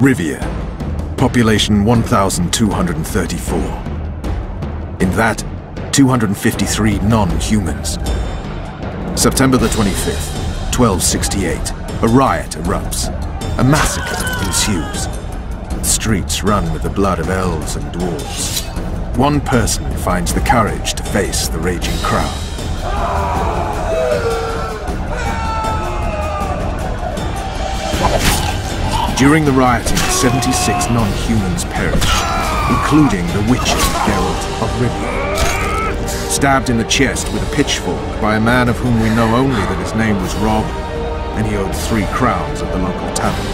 Rivia, population 1,234. In that, 253 non-humans. September the 25th, 1268, a riot erupts. A massacre ensues. The streets run with the blood of elves and dwarves. One person finds the courage to face the raging crowd. During the rioting, 76 non-humans perished, including the witcher Geralt of Rivia. Stabbed in the chest with a pitchfork by a man of whom we know only that his name was Rob, and he owed 3 crowns at the local tavern.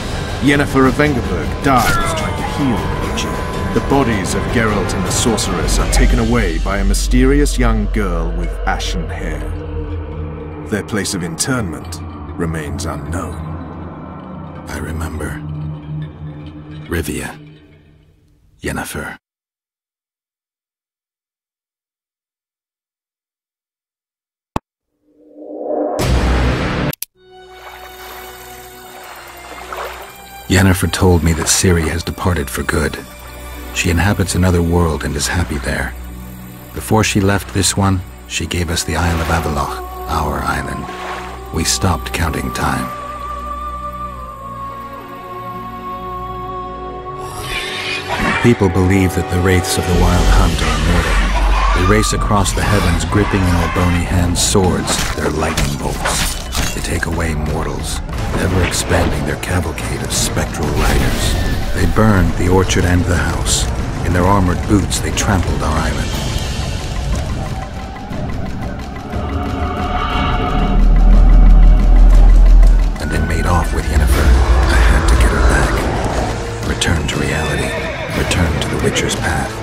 Yennefer of Vengerberg dies trying to heal the witcher. The bodies of Geralt and the sorceress are taken away by a mysterious young girl with ashen hair. Their place of interment remains unknown. I remember. Rivia. Yennefer. Yennefer told me that Ciri has departed for good. She inhabits another world and is happy there. Before she left this one, she gave us the Isle of Avalok, our island. We stopped counting time. People believe that the wraiths of the Wild Hunt are immortal. They race across the heavens, gripping in their bony hands swords, their lightning bolts. They take away mortals, ever expanding their cavalcade of spectral riders. They burned the orchard and the house. In their armored boots, they trampled our island. And then made off with Yennefer. I had to get her back. Return to reality. Return to the Witcher's path.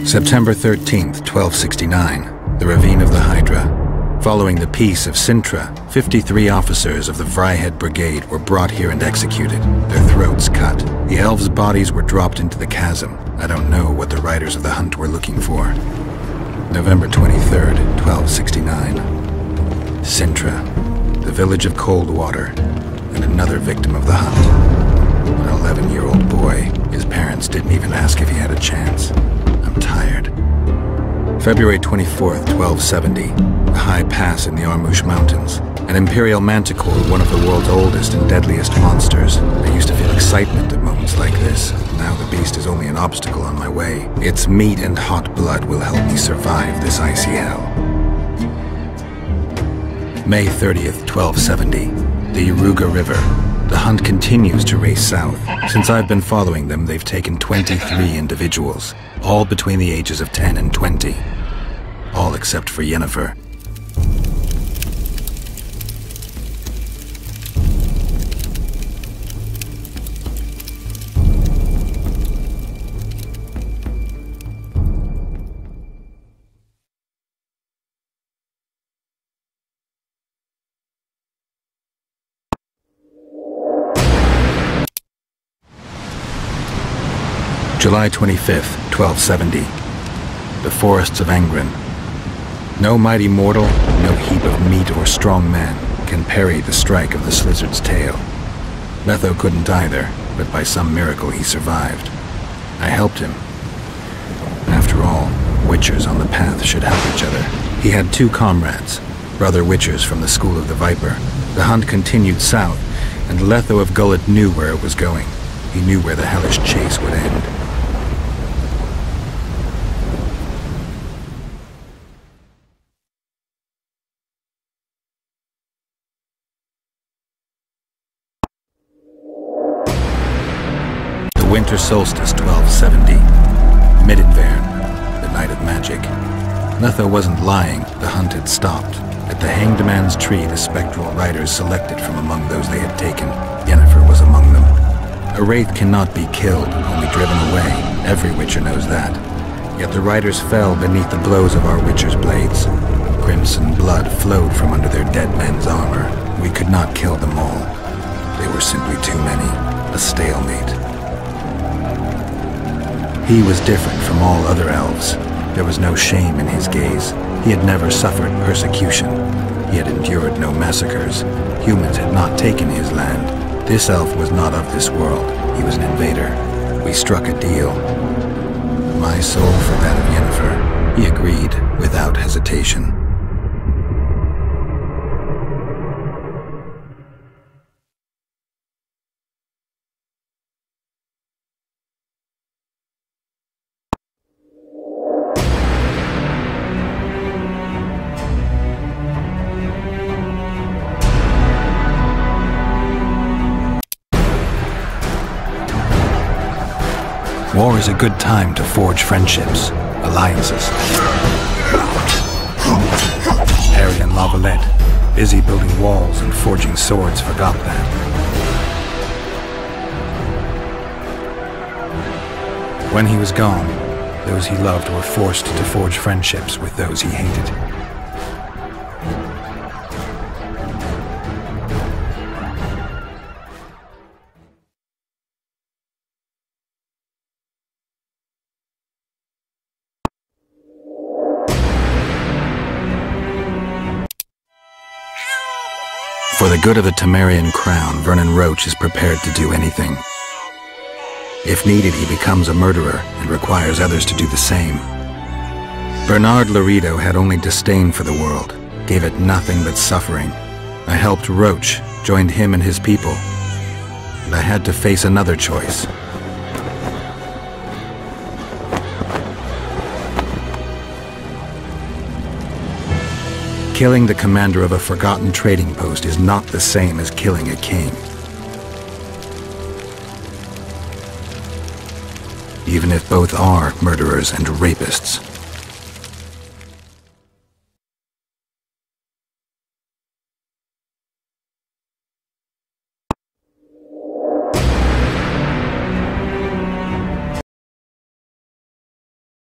September 13th, 1269, the Ravine of the Hydra. Following the Peace of Sintra, 53 officers of the Vryhead Brigade were brought here and executed, their throats cut. The elves' bodies were dropped into the chasm. I don't know what the riders of the hunt were looking for. November 23rd, 1269. Sintra, the village of Coldwater, and another victim of the hunt. An 11-year-old boy. His parents didn't even ask if he had a chance. I'm tired. February 24th, 1270. A high pass in the Armouche Mountains. An imperial manticore, one of the world's oldest and deadliest monsters. I used to feel excitement at moments like this. Now the beast is only an obstacle on my way. Its meat and hot blood will help me survive this icy hell. May 30th, 1270. The Yaruga River. The hunt continues to race south. Since I've been following them, they've taken 23 individuals, all between the ages of 10 and 20. All except for Yennefer. July 25th, 1270. The forests of Angren. No mighty mortal, no heap of meat or strong man can parry the strike of the Slizzard's tail. Letho couldn't either, but by some miracle he survived. I helped him. After all, Witchers on the path should help each other. He had 2 comrades, brother Witchers from the School of the Viper. The hunt continued south, and Letho of Gullet knew where it was going. He knew where the hellish chase would end. Winter solstice 1270. Middenvern, the night of magic. Nutho wasn't lying, the hunt had stopped. At the Hanged Man's Tree, the spectral riders selected from among those they had taken. Yennefer was among them. A wraith cannot be killed, only driven away. Every Witcher knows that. Yet the riders fell beneath the blows of our Witcher's blades. Crimson blood flowed from under their dead men's armor. We could not kill them all. They were simply too many. A stalemate. He was different from all other elves. There was no shame in his gaze. He had never suffered persecution. He had endured no massacres. Humans had not taken his land. This elf was not of this world. He was an invader. We struck a deal. My soul for that of Yennefer. He agreed without hesitation. War is a good time to forge friendships, alliances. Harry and Lavalette, busy building walls and forging swords, forgot that. When he was gone, those he loved were forced to forge friendships with those he hated. For the good of the Temerian crown, Vernon Roche is prepared to do anything. If needed, he becomes a murderer and requires others to do the same. Bernard Laredo had only disdain for the world, gave it nothing but suffering. I helped Roche, joined him and his people, and I had to face another choice. Killing the commander of a forgotten trading post is not the same as killing a king. Even if both are murderers and rapists.